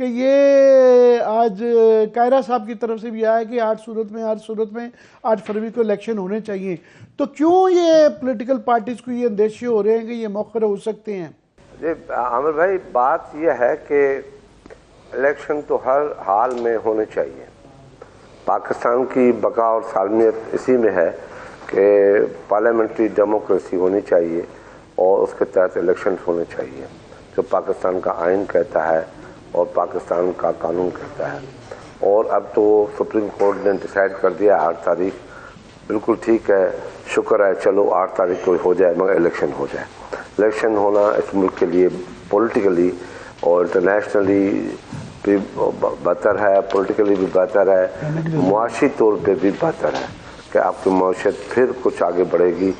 کہ یہ آج قائرہ صاحب کی طرف سے بھی آیا کہ ہر صورت میں 8 فروری کو الیکشن ہونے چاہیے، تو کیوں یہ پولیٹیکل پارٹیز کو یہ اندیشے ہو رہے ہیں کہ یہ مؤخر ہو سکتے ہیں؟ جی عامر بھائی، بات یہ ہے کہ الیکشن تو ہر حال میں ہونے چاہیے. پاکستان کی بقا اور سالمیت اسی میں ہے کہ پارلیمنٹری ڈیموکریسی ہونی چاہیے اور اس کے تحت الیکشنز ہونے چاہیے، جو پاکستان کا آئین کہتا ہے اور پاکستان کا قانون کہتا ہے. اور اب تو سپریم کورٹ نے ڈیسائیڈ کر دیا 8 تاریخ، بالکل ٹھیک ہے، شکر ہے، چلو 8 تاریخ کو ہو جائے، مگر الیکشن ہو جائے. الیکشن ہونا اس ملک کے لیے پولیٹیکلی اور انٹرنیشنلی بھی بہتر ہے، پولیٹیکلی بھی بہتر ہے، معاشی طور پہ بھی بہتر ہے کہ آپ کی معاشیت پھر کچھ آگے بڑھے گی.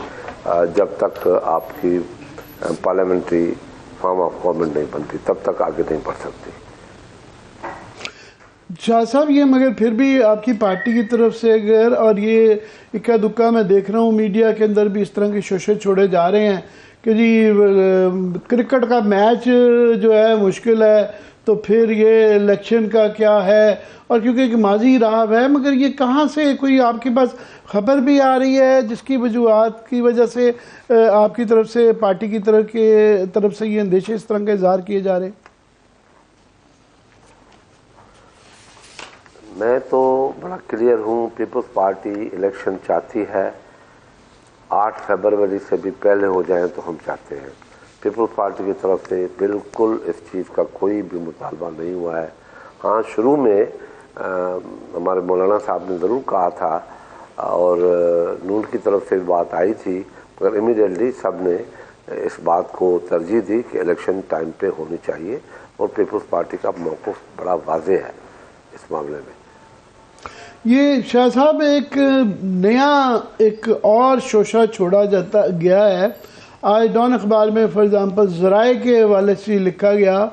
جب تک آپ کی پارلیمنٹری فارم آف گورنمنٹ نہیں بنتی تب تک آگے نہیں بڑھ سکتی. شاہ صاحب، یہ مگر پھر بھی آپ کی پارٹی کی طرف سے اگر، اور یہ اکا دکا میں دیکھ رہا ہوں میڈیا کے اندر بھی اس طرح کے شوشے چھوڑے جا رہے ہیں کہ جی کرکٹ کا میچ جو ہے مشکل ہے، تو پھر یہ الیکشن کا کیا ہے، اور کیونکہ ایک ماضی راہ ہے، مگر یہ کہاں سے کوئی آپ کے پاس خبر بھی آ رہی ہے جس کی وجوہات کی وجہ سے آپ کی طرف سے، پارٹی کی طرف سے یہ اندیشے اس طرح کا اظہار کیے جا رہے ہیں؟ میں تو بڑا کلیئر ہوں، پیپلز پارٹی الیکشن چاہتی ہے. 8 فروری سے بھی پہلے ہو جائیں تو ہم چاہتے ہیں. پیپلز پارٹی کی طرف سے بالکل اس چیز کا کوئی بھی مطالبہ نہیں ہوا ہے. ہاں، شروع میں ہمارے مولانا صاحب نے ضرور کہا تھا اور نون کی طرف سے بات آئی تھی، مگر امیڈیٹلی سب نے اس بات کو ترجیح دی کہ الیکشن ٹائم پہ ہونی چاہیے، اور پیپلز پارٹی کا موقف بڑا واضح ہے اس معاملے میں. یہ شاہ صاحب ایک نیا ایک اور شوشہ چھوڑا جاتا گیا ہے. آج ڈان اخبار میں فار ایگزامپل ذرائع کے حوالے سے لکھا گیا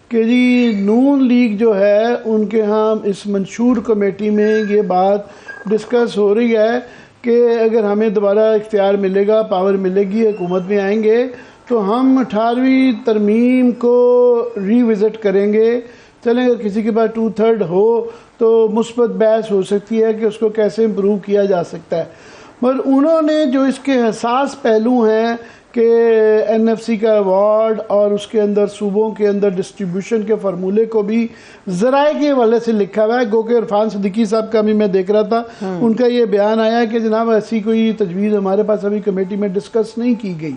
کہ جی نون لیگ جو ہے ان کے ہاں اس منشور کمیٹی میں یہ بات ڈسکس ہو رہی ہے کہ اگر ہمیں دوبارہ اختیار ملے گا، پاور ملے گی، حکومت میں آئیں گے، تو ہم 18ویں ترمیم کو ری وزٹ کریں گے. چلیں، اگر کسی کے پاس 2/3 ہو تو مثبت بحث ہو سکتی ہے کہ اس کو کیسے امپروو کیا جا سکتا ہے. مگر انہوں نے جو اس کے حساس پہلو ہیں کہ این ایف سی کا ایوارڈ اور اس کے اندر صوبوں کے اندر ڈسٹریبیوشن کے فارمولے کو بھی ذرائع کے حوالے سے لکھا ہوا ہے. گو کہ عرفان صدیقی صاحب کا بھی میں دیکھ رہا تھا، ان کا یہ بیان آیا کہ جناب ایسی کوئی تجویز ہمارے پاس ابھی کمیٹی میں ڈسکس نہیں کی گئی.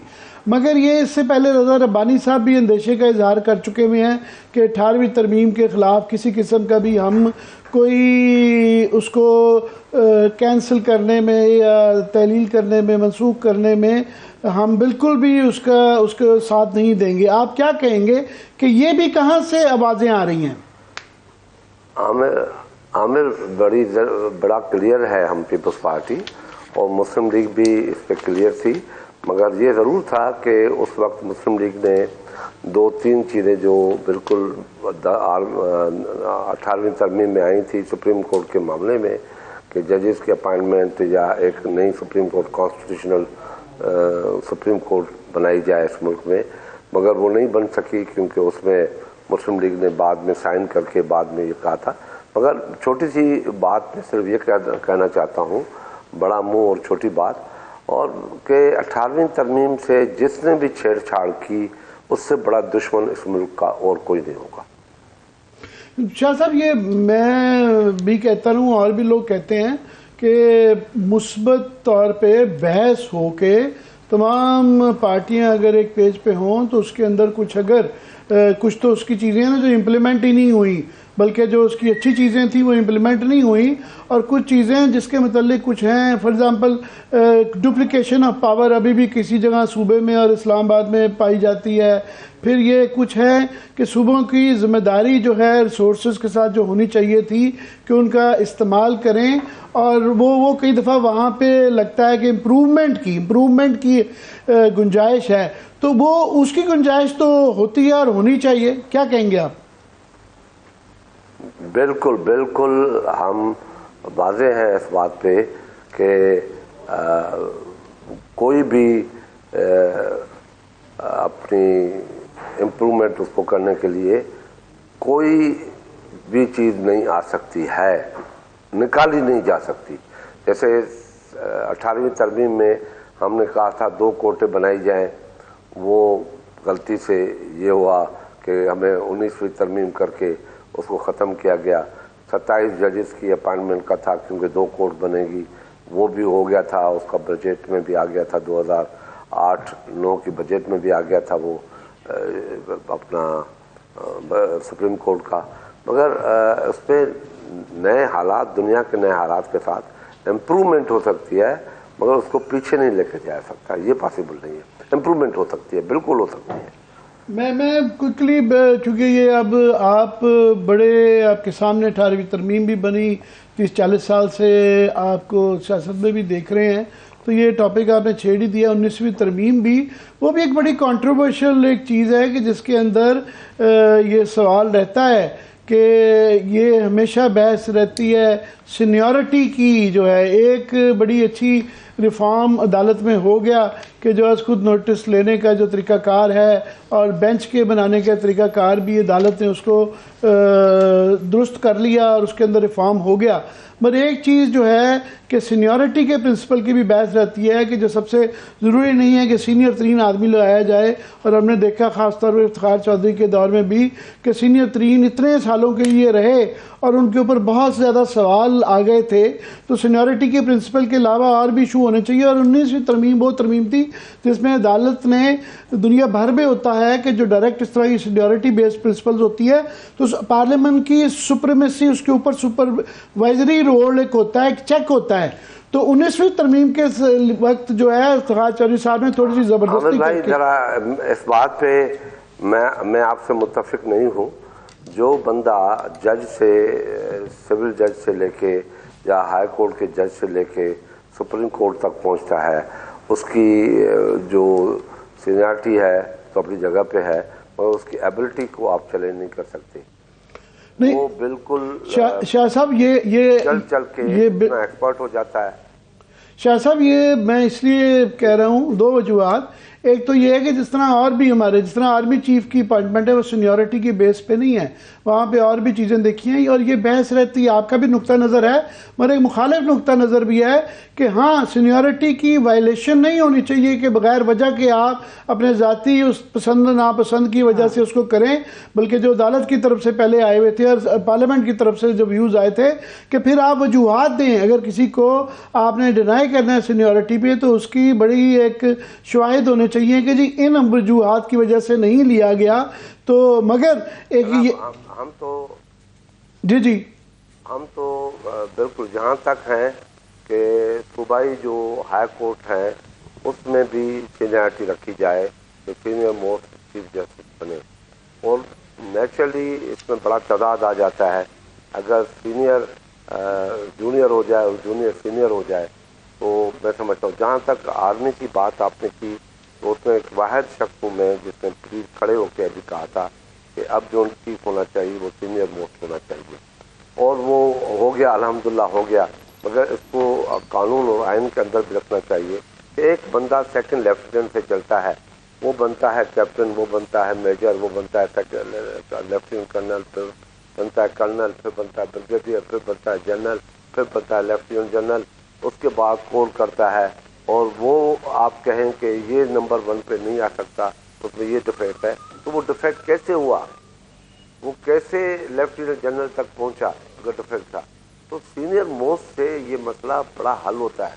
مگر یہ اس سے پہلے رضا ربانی صاحب بھی اندیشے کا اظہار کر چکے ہوئے ہیں کہ 18ویں ترمیم کے خلاف کسی قسم کا بھی ہم کوئی اس کو کینسل کرنے میں یا تعلیل کرنے میں، منسوخ کرنے میں ہم بالکل بھی اس کے ساتھ نہیں دیں گے. آپ کیا کہیں گے کہ یہ بھی کہاں سے آوازیں آ رہی ہیں؟ عامر بڑا کلیئر ہے ہم پیپلز پارٹی، اور مسلم لیگ بھی اس پہ کلیئر تھی. مگر یہ ضرور تھا کہ اس وقت مسلم لیگ نے 2-3 چیزیں جو بالکل 18ویں ترمیم میں آئی تھی سپریم کورٹ کے معاملے میں، کہ ججز کی اپائنٹمنٹ یا ایک نئی supreme court constitutional supreme court بنائی جائے اس ملک میں، مگر وہ نہیں بن سکی کیونکہ اس میں مسلم لیگ نے بعد میں سائن کر کے بعد میں یہ کہا تھا. مگر چھوٹی سی بات میں صرف یہ کہنا چاہتا ہوں، بڑا منہ اور چھوٹی بات، اور کہ 18ویں ترمیم سے جس نے بھی چھیڑ چھاڑ کی اس سے بڑا دشمن اس ملک کا اور کوئی نہیں ہوگا. شاہ صاحب، یہ میں بھی کہتا ہوں اور بھی لوگ کہتے ہیں کہ مثبت طور پہ بحث ہو کے تمام پارٹیاں اگر ایک پیج پہ ہوں تو اس کے اندر کچھ تو اس کی چیزیں ہیں جو امپلیمنٹ ہی نہیں ہوئی، بلکہ جو اس کی اچھی چیزیں تھیں وہ امپلیمنٹ نہیں ہوئی، اور کچھ چیزیں جس کے متعلق کچھ ہیں، for example duplication of power ابھی بھی کسی جگہ صوبے میں اور اسلام آباد میں پائی جاتی ہے. پھر یہ کچھ ہے کہ صوبوں کی ذمہ داری جو ہے ریسورسز کے ساتھ جو ہونی چاہیے تھی کہ ان کا استعمال کریں، اور وہ کئی دفعہ وہاں پہ لگتا ہے کہ امپروومنٹ کی گنجائش ہے، تو وہ اس کی گنجائش تو ہوتی ہے اور ہونی چاہیے. کیا کہیں گے آپ؟ بالکل ہم واضح ہیں اس بات پہ کہ کوئی بھی اپنی امپرومنٹ اس کو کرنے کے لیے کوئی بھی چیز نہیں آ سکتی ہے، نکالی نہیں جا سکتی. جیسے 18ویں ترمیم میں ہم نے کہا تھا 2 کوٹے بنائی جائیں، وہ غلطی سے یہ ہوا کہ ہمیں 19ویں ترمیم کر کے اس کو ختم کیا گیا. 27 ججز کی اپائنٹمنٹ کا تھا کیونکہ 2 کورٹ بنے گی، وہ بھی ہو گیا تھا، اس کا بجٹ میں بھی آ گیا تھا، 2008-9 کی بجٹ میں بھی آ گیا تھا وہ اپنا سپریم کورٹ کا. مگر اس پہ نئے حالات، دنیا کے نئے حالات کے ساتھ امپرومنٹ ہو سکتی ہے، مگر اس کو پیچھے نہیں لے کے جا سکتا، یہ پاسبل نہیں ہے. امپرومنٹ ہو سکتی ہے، بالکل ہو سکتی ہے. میں کوئکلی، چونکہ یہ اب آپ بڑے، آپ کے سامنے 18ویں ترمیم بھی بنی، 30-40 سال سے آپ کو سیاست میں بھی دیکھ رہے ہیں، تو یہ ٹاپک آپ نے چھیڑ ہی دیا. 19ویں ترمیم بھی، وہ بھی ایک بڑی کنٹروورشل ایک چیز ہے کہ جس کے اندر یہ سوال رہتا ہے کہ یہ ہمیشہ بحث رہتی ہے سینیورٹی کی. جو ہے ایک بڑی اچھی ریفارم عدالت میں ہو گیا کہ جو از خود نوٹس لینے کا جو طریقہ کار ہے اور بینچ کے بنانے کا طریقہ کار بھی عدالت نے اس کو درست کر لیا اور اس کے اندر ریفارم ہو گیا. مگر ایک چیز جو ہے کہ سینیورٹی کے پرنسپل کی بھی بحث رہتی ہے کہ جو سب سے ضروری نہیں ہے کہ سینئر ترین آدمی لگایا جائے، اور ہم نے دیکھا خاص طور پر افتخار چودھری کے دور میں بھی کہ سینئر ترین اتنے سالوں کے لیے رہے اور ان کے اوپر بہت زیادہ سوال آ گئے تھے. تو سینیورٹی کے پرنسپل کے علاوہ اور بھی ایشو ہونے چاہیے. اور 19ویں ترمیم وہ ترمیم تھی جس میں عدالت نے، دنیا بھر میں ہوتا ہے کہ جو ڈائریکٹ اس طرح کی سینیورٹی بیسڈ پرنسپلز ہوتی ہے تو پارلیمنٹ کی سپریمیسی، اس کے اوپر سپروائزری رول ایک ہوتا ہے، ایک چیک ہوتا ہے. تو 19ویں ترمیم کے وقت جو ہے افتخار چودھری صاحب نے تھوڑی سی زبردستی بھائی ذرا اس بات پہ میں آپ سے متفق نہیں ہوں. جو بندہ جج سے، سول جج سے لے کے یا ہائی کورٹ کے جج سے لے کے سپریم کورٹ تک پہنچتا ہے، اس کی جو سینیارٹی ہے تو اپنی جگہ پہ ہے، اور اس کی ایبلٹی کو آپ چیلنج نہیں کر سکتے. وہ بالکل شاہ صاحب یہ چل کے ایکسپرٹ ہو جاتا ہے. شاہ صاحب یہ میں اس لیے کہہ رہا ہوں 2 وجوہات. ایک تو یہ ہے کہ جس طرح اور بھی ہمارے، جس طرح آرمی چیف کی اپائنٹمنٹ ہے وہ سینیورٹی کی بیس پہ نہیں ہے، وہاں پہ اور بھی چیزیں دیکھی ہیں اور یہ بحث رہتی ہے. آپ کا بھی نقطہ نظر ہے مگر ایک مخالف نقطہ نظر بھی ہے کہ ہاں سینیورٹی کی وائلیشن نہیں ہونی چاہیے کہ بغیر وجہ کے آپ اپنے ذاتی اس پسند ناپسند کی وجہ سے اس کو کریں، بلکہ جو عدالت کی طرف سے پہلے آئے ہوئے تھے اور پارلیمنٹ کی طرف سے جو ویوز آئے تھے کہ پھر آپ وجوہات دیں. اگر کسی کو آپ نے ڈینائی کرنا ہے سینیورٹی پہ تو اس کی بڑی ایک شواہد ہونے چاہیے کہ جی ان وجوہات کی وجہ سے نہیں لیا گیا. تو مگر ایک ہم تو ہم تو بالکل جہاں تک ہیں کہ صوبائی جو ہائی کورٹ ہے اس میں بھی سینیورٹی رکھی جائے کہ سینئر موسٹ چیف جسٹس بنے، اور نیچرلی اس میں بڑا تعداد آ جاتا ہے. اگر سینئر جونیئر ہو جائے اور جونیئر سینئر ہو جائے تو میں سمجھتا ہوں. جہاں تک آرمی کی بات آپ نے کی تو اس میں ایک واحد شخص ہوں میں جس نے پلیز کھڑے ہو کے ابھی کہا تھا کہ اب جو چیف ہونا چاہیے وہ سینئر موسٹ ہونا چاہیے، اور وہ ہو گیا، الحمدللہ ہو گیا. مگر اس کو قانون اور آئین کے اندر بھی رکھنا چاہیے کہ ایک بندہ سیکنڈ لیفٹیننٹ سے چلتا ہے، وہ بنتا ہے کیپٹن، وہ بنتا ہے میجر، وہ بنتا ہے لیفٹیننٹ کرنل، پھر بنتا ہے کرنل، پھر بنتا ہے بریگیڈیئر، پھر بنتا ہے جنرل، پھر بنتا ہے لیفٹیننٹ جنرل، اس کے بعد کور کرتا ہے. اور وہ آپ کہیں کہ یہ نمبر 1 پہ نہیں آ سکتا، اس میں یہ ڈیفیکٹ ہے، تو وہ ڈیفیکٹ کیسے ہوا، وہ کیسے لیفٹیننٹ جنرل تک پہنچا اگر ڈیفیکٹ تھا. تو سینئر موسٹ سے یہ مسئلہ بڑا حل ہوتا ہے.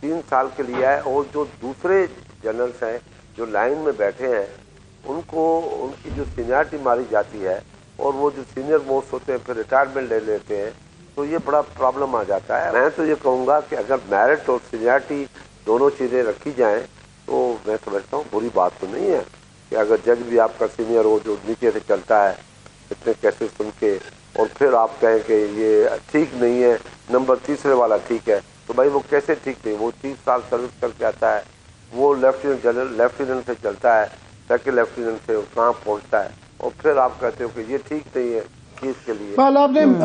3 سال کے لیے ہے، اور جو دوسرے جنرلس ہیں جو لائن میں بیٹھے ہیں ان کو ان کی جو سینیارٹی ماری جاتی ہے، اور وہ جو سینئر موسٹ ہوتے ہیں پھر ریٹائرمنٹ لے لیتے ہیں، تو یہ بڑا پرابلم آ جاتا ہے. میں تو یہ کہوں گا کہ اگر میرٹ اور سینیارٹی دونوں چیزیں رکھی جائیں تو میں سمجھتا ہوں بری بات تو نہیں ہے کہ اگر جج بھی آپ کا سینئر ہو جو نیچے سے چلتا ہے اتنے کیسے سن کے، اور پھر آپ کہیں کہ یہ ٹھیک نہیں ہے، نمبر 3 والا ٹھیک ہے، تو بھائی وہ کیسے ٹھیک نہیں؟ وہ 30 سال سروس کر کے آتا ہے، وہ لیفٹیننٹ جنرل لیفٹیننٹ سے چلتا ہے، سیکنڈ لیفٹیننٹ سے کہاں پہنچتا ہے، اور پھر آپ کہتے ہو کہ یہ ٹھیک نہیں ہے چیز کے لیے.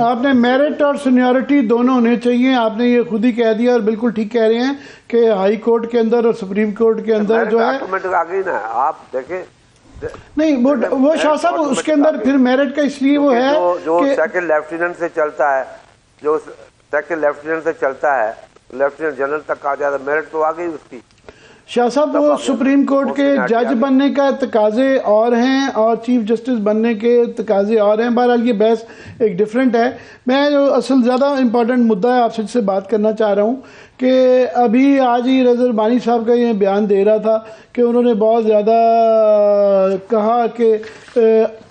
آپ نے میرٹ اور سینیورٹی دونوں ہونے چاہیے، آپ نے یہ خود ہی کہہ دیا اور بالکل ٹھیک کہہ رہے ہیں کہ ہائی کورٹ کے اندر اور سپریم کورٹ کے اندر جو ہے آٹومیٹک آ گئی نا. آپ دیکھیں نہیں وہ شاہ صاحب اس کے اندر پھر میرٹ کا اس لیے وہ ہے جو سیکنڈ لیفٹیننٹ سے چلتا ہے، جو سیکنڈ لیفٹیننٹ سے چلتا ہے لیفٹیننٹ جنرل تک آ جاتا ہے، میرٹ تو آ گئی اس کی. شاہ صاحب وہ سپریم کورٹ کے جج بننے کا تقاضے اور ہیں اور چیف جسٹس بننے کے تقاضے اور ہیں. بہرحال یہ بحث ایک ڈیفرنٹ ہے. میں جو اصل زیادہ امپورٹنٹ مدعا ہے آپ سے بات کرنا چاہ رہا ہوں کہ ابھی آج ہی رضا ربانی صاحب کا یہ بیان دے رہا تھا کہ انہوں نے بہت زیادہ کہا کہ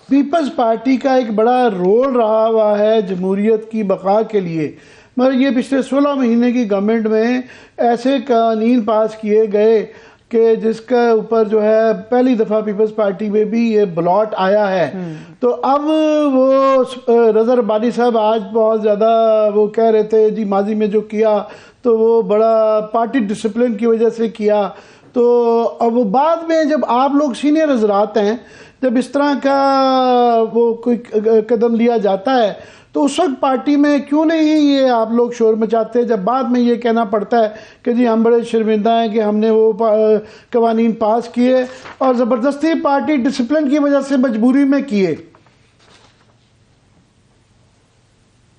پیپلز پارٹی کا ایک بڑا رول رہا ہوا ہے جمہوریت کی بقا کے لیے، مگر یہ پچھلے 16 مہینے کی گورنمنٹ میں ایسے قوانین پاس کیے گئے کہ جس کا اوپر جو ہے پہلی دفعہ پیپلز پارٹی میں بھی یہ بلاٹ آیا ہے. تو اب وہ رضا ربانی صاحب آج بہت زیادہ وہ کہہ رہے تھے جی ماضی میں جو کیا تو وہ بڑا پارٹی ڈسپلن کی وجہ سے کیا. تو اب بعد میں جب آپ لوگ سینئر حضرات ہیں، جب اس طرح کا وہ کوئی قدم لیا جاتا ہے تو اس وقت پارٹی میں کیوں نہیں یہ آپ لوگ شور مچاتے، جب بعد میں یہ کہنا پڑتا ہے کہ جی ہم بڑے شرمندہ ہیں کہ ہم نے وہ قوانین پاس کیے اور زبردستی پارٹی ڈسپلن کی وجہ سے مجبوری میں کیے؟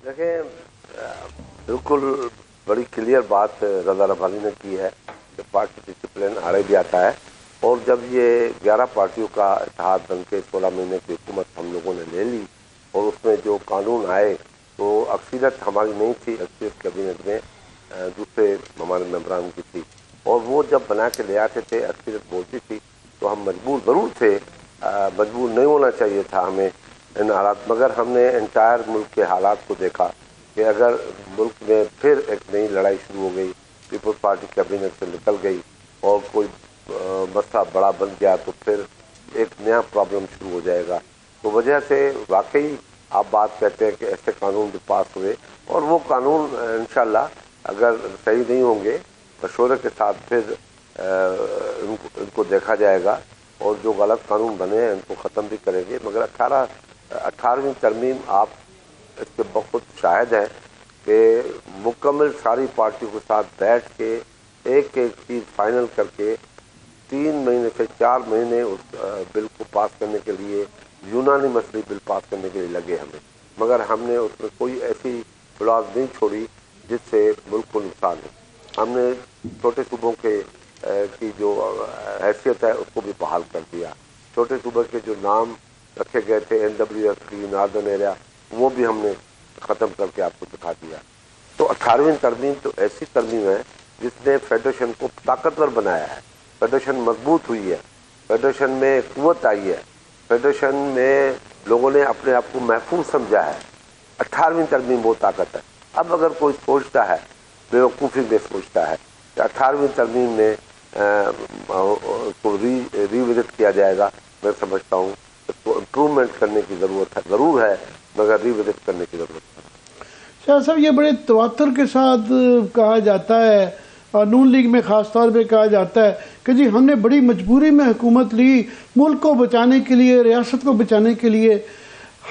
دیکھیں بالکل بڑی کلیئر بات رضا ربانی نے کی ہے کہ پارٹی ڈسپلن آڑے بھی آتا ہے، اور جب یہ 11 پارٹیوں کا اتحاد بن کے 16 مہینے کی حکومت ہم لوگوں نے لے لی اور اس میں جو قانون آئے تو اکثریت ہماری نہیں تھی، اکثریت کابینٹ میں دوسرے ہمارے ممبران کی تھی، اور وہ جب بنا کے لے آتے تھے اکثریت بولتی تھی تو ہم مجبور ضرور تھے، مجبور نہیں ہونا چاہیے تھا ہمیں ان حالات، مگر ہم نے انٹائر ملک کے حالات کو دیکھا کہ اگر ملک میں پھر ایک نئی لڑائی شروع ہو گئی، پیپلز پارٹی کابینٹ سے نکل گئی اور کوئی مسئلہ بڑا بن گیا تو پھر ایک نیا پرابلم شروع ہو جائے گا. تو وجہ سے واقعی آپ بات کہتے ہیں کہ ایسے قانون بھی پاس ہوئے، اور وہ قانون انشاءاللہ اگر صحیح نہیں ہوں گے مشورے کے ساتھ پھر ان کو دیکھا جائے گا، اور جو غلط قانون بنے ہیں ان کو ختم بھی کریں گے. مگر 18ویں ترمیم آپ اس کے بخود شاہد ہیں کہ مکمل ساری پارٹیوں کے ساتھ بیٹھ کے ایک ایک چیز فائنل کر کے 3 مہینے سے 4 مہینے اس بل کو پاس کرنے کے لیے، یونانی مسئلے بل پاس کرنے کے لیے لگے ہمیں، مگر ہم نے اس میں کوئی ایسی کلاز نہیں چھوڑی جس سے ملک کو نقصان ہے. ہم نے چھوٹے صوبوں کی جو حیثیت ہے اس کو بھی بحال کر دیا. چھوٹے صوبے کے جو نام رکھے گئے تھے NWS کی ناردرن ایریا، وہ بھی ہم نے ختم کر کے آپ کو دکھا دیا. تو 18ویں ترمیم تو ایسی ترمیم ہے جس نے فیڈریشن کو طاقتور بنایا ہے، فیڈریشن مضبوط ہوئی ہے، فیڈریشن میں قوت آئی ہے، فیڈریشن میں لوگوں نے اپنے آپ کو محفوظ سمجھا ہے. 18ویں ترمیم وہ طاقت ہے. اب اگر کوئی سوچتا ہے، بیوقوفی میں سوچتا ہے کہ 18ویں ترمیم میں کو ری وزٹ کیا جائے گا، میں سمجھتا ہوں اس کو امپروومنٹ کرنے کی ضرورت ہے، ضرور ہے، مگر ری وزٹ کرنے کی ضرورت ہے. شاہ صاحب یہ بڑے تواتر کے ساتھ کہا جاتا ہے اور نون لیگ میں خاص طور پہ کہا جاتا ہے کہ جی ہم نے بڑی مجبوری میں حکومت لی ملک کو بچانے کے لیے، ریاست کو بچانے کے لیے.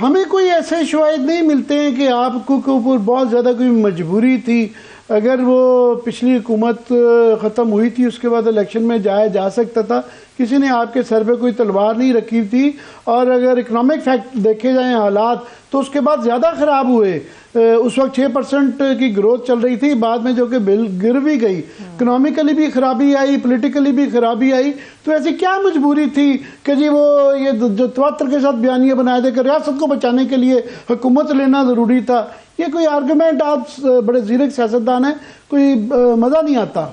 ہمیں کوئی ایسے شواہد نہیں ملتے ہیں کہ آپ کو اوپر بہت زیادہ کوئی مجبوری تھی. اگر وہ پچھلی حکومت ختم ہوئی تھی اس کے بعد الیکشن میں جایا جا سکتا تھا، کسی نے آپ کے سر پہ کوئی تلوار نہیں رکھی تھی. اور اگر اکنامک فیکٹ دیکھے جائیں حالات تو اس کے بعد زیادہ خراب ہوئے. اس وقت 6% کی گروتھ چل رہی تھی، بعد میں جو کہ گر بھی گئی، اکنامیکلی بھی خرابی آئی، پولیٹیکلی بھی خرابی آئی. تو ایسی کیا مجبوری تھی کہ جی وہ یہ جو تواتر کے ساتھ بیانیے بنائے تھے کہ ریاست کو بچانے کے لیے حکومت لینا ضروری تھا؟ یہ کوئی آرگومنٹ، آپ بڑے زیرک سیاستدان ہیں، کوئی مزہ نہیں آتا.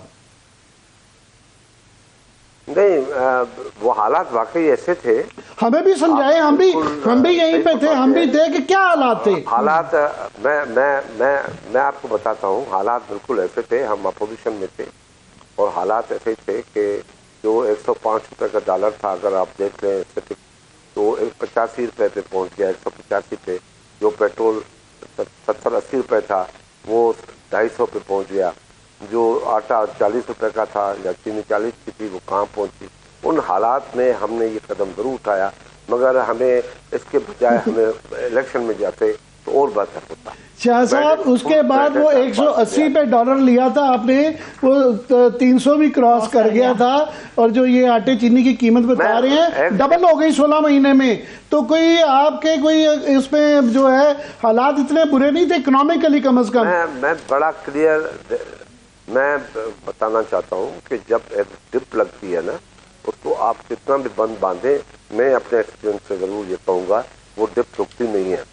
نہیں، وہ حالات واقعی ایسے تھے. ہمیں بھی سمجھائے، ہم بھی یہیں پہ تھے، ہم بھی تھے کہ کیا حالات تھے. حالات میں آپ کو بتاتا ہوں. حالات بالکل ایسے تھے، ہم اپوزیشن میں تھے اور حالات ایسے تھے کہ جو 105 روپے کا ڈالر تھا، اگر آپ دیکھ لیں تو 85 روپے پہ پہنچ گیا، 185 پہ. جو پیٹرول 70-80 روپے تھا وہ 250 پہ پہنچ گیا. جو آٹا 40 روپے کا تھا یا چینی 40 کی تھی وہ کہاں پہنچی. ان حالات میں ہم نے یہ قدم ضرور اٹھایا، مگر ہمیں اس کے بجائے ہمیں الیکشن میں جاتے تو اور بہتر ہوتا. شاہ صاحب اس کے بعد وہ 180 پہ ڈالر لیا تھا آپ نے, وہ 300 بھی کراس کر گیا تھا, اور جو یہ آٹے چینی کی قیمت بتا رہے ہیں ڈبل ہو گئی 16 مہینے میں. تو کوئی آپ کے کوئی اس میں جو ہے حالات اتنے برے نہیں تھے اکنامکلی کم از کم؟ میں بڑا کلیئر میں بتانا چاہتا ہوں کہ جب ایک ڈپ لگتی ہے نا, اس کو آپ کتنا بھی بند باندھیں, میں اپنے ایکسپیرینس سے ضرور یہ کہوں گا وہ ڈپ رکتی نہیں ہے.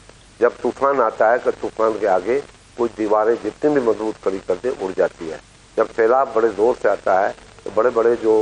جب طوفان آتا ہے کہ طوفان کے آگے کوئی دیواریں جتنی بھی مضبوط کھڑی کر دے اڑ جاتی ہے. جب سیلاب بڑے زور سے آتا ہے تو بڑے بڑے جو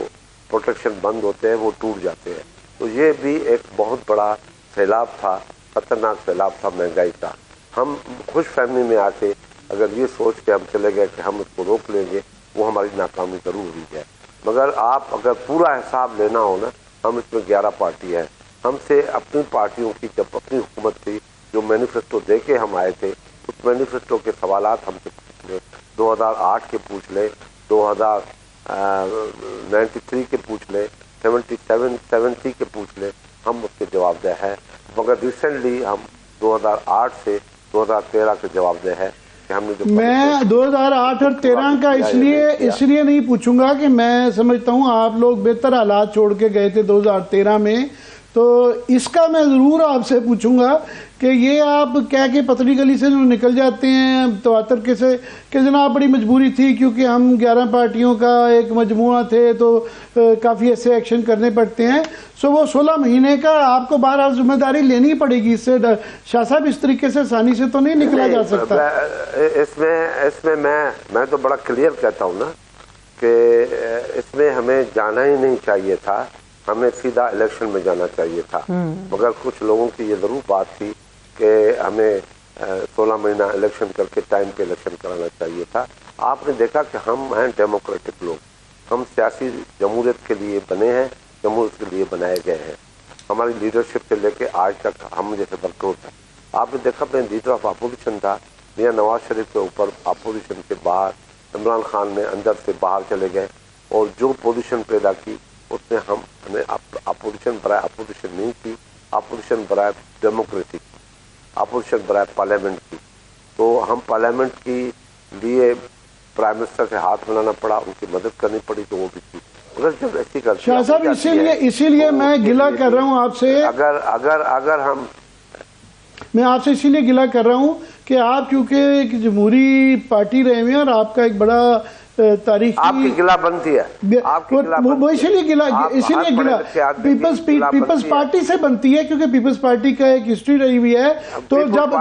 پروٹیکشن بند ہوتے ہیں وہ ٹوٹ جاتے ہیں. تو یہ بھی ایک بہت بڑا سیلاب تھا, خطرناک سیلاب تھا مہنگائی کا. ہم خوش فہمی میں آ کے اگر یہ سوچ کے ہم چلے گئے کہ ہم اس کو روک لیں گے, وہ ہماری ناکامی ضرور ہوئی ہے. مگر آپ اگر پورا حساب لینا ہو نا, ہم اس میں 11 پارٹی ہیں. ہم سے اپنی پارٹیوں کی جب اپنی حکومت تھی جو مینیفیسٹو دے کے ہم آئے تھے, اس مینیفیسٹو کے سوالات ہم سے پوچھ لیں, 2008 کے پوچھ لیں, 93 کے پوچھ لیں, 70 کے پوچھ لیں, ہم اس کے جواب دہ ہیں. مگر ریسنٹلی ہم 2008 سے 2013 کے جواب دہ ہے کہ ہم نے جو میں 2008 اور 13 کا اس لیے نہیں پوچھوں گا کہ میں سمجھتا ہوں آپ لوگ بہتر حالات چھوڑ کے گئے تھے 2013 میں, تو اس کا میں ضرور آپ سے پوچھوں گا کہ یہ آپ کہہ کے پتلی گلی سے جو نکل جاتے ہیں تواتر کے سے کہ جناب بڑی مجبوری تھی کیونکہ ہم 11 پارٹیوں کا ایک مجموعہ تھے تو کافی ایسے ایکشن کرنے پڑتے ہیں. سو وہ 16 مہینے کا آپ کو بہرحال ذمہ داری لینی پڑے گی. اس سے شاہ صاحب اس طریقے سے آسانی سے تو نہیں نکلا جا سکتا. اس میں میں تو بڑا کلیئر کہتا ہوں نا کہ اس میں ہمیں جانا ہی نہیں چاہیے تھا, ہمیں سیدھا الیکشن میں جانا چاہیے تھا. مگر کچھ لوگوں کی یہ ضرور بات تھی کہ ہمیں 16 مہینہ الیکشن کر کے ٹائم پہ الیکشن کرانا چاہیے تھا. آپ نے دیکھا کہ ہم ہیں ڈیموکریٹک لوگ, ہم سیاسی جمہوریت کے لیے بنے ہیں, جمہوریت کے لیے بنائے گئے ہیں. ہماری لیڈرشپ سے لے کے آج تک ہم جیسے ورکر ہوتا ہے. آپ نے دیکھا میں لیڈر آف اپوزیشن تھا, میاں نواز شریف کے اوپر اپوزیشن کے باہر عمران خان نے اندر سے باہر چلے گئے اور جو پوزیشن پیدا کی اس نے ہمیں اپوزیشن برائے اپوزیشن نہیں کی, اپوزیشن برائے ڈیموکریسی, اپوزیشن برائے پارلیمنٹ کی. تو ہم پارلیمنٹ کی لیے پرائم منسٹر سے ہاتھ ملانا پڑا, ان کی مدد کرنی پڑی تو وہ بھی کی. مگر جب ایسی کرتی شاہ صاحب اسی لیے میں گلہ کر رہا ہوں آپ سے, اگر ہم میں آپ سے اسی لیے گلہ کر رہا ہوں کہ آپ کیونکہ ایک جمہوری پارٹی رہے ہوئے ہیں اور آپ کا ایک بڑا تاریخی آپ کی گلہ بنتی ہے, وہ اسی لیے گلہ پیپلز پارٹی سے بنتی ہے کیونکہ پیپلز پارٹی کا ایک ہسٹری رہی ہوئی ہے. تو جب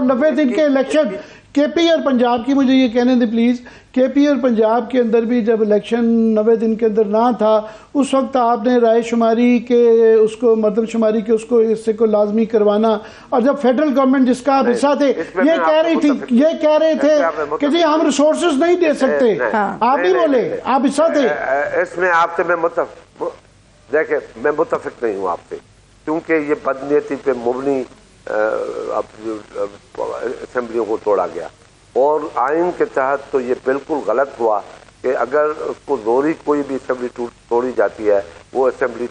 90 دن کے الیکشن کے پی اور پنجاب کی مجھے یہ کہنے دیں پلیز, کے پی اور پنجاب کے اندر بھی جب الیکشن 90 دن کے اندر نہ تھا اس وقت آپ نے رائے شماری کے اس کو مردم شماری کے اس کو حصے کو لازمی کروانا, اور جب فیڈرل گورنمنٹ جس کا آپ حصہ تھے یہ کہہ رہے تھے کہ جی ہم ریسورسز نہیں دے سکتے, آپ نہیں بولے, آپ حصہ تھے. اس میں آپ سے دیکھیں میں متفق نہیں ہوں آپ سے, کیونکہ یہ بدنیتی پہ مبنی اسمبلیوں کو توڑا گیا, اور آئین کے تحت تو یہ بالکل غلط ہوا کہ اگر اس کو زوری کوئی بھی اسمبلی توڑی جاتی ہے وہ اسمبلی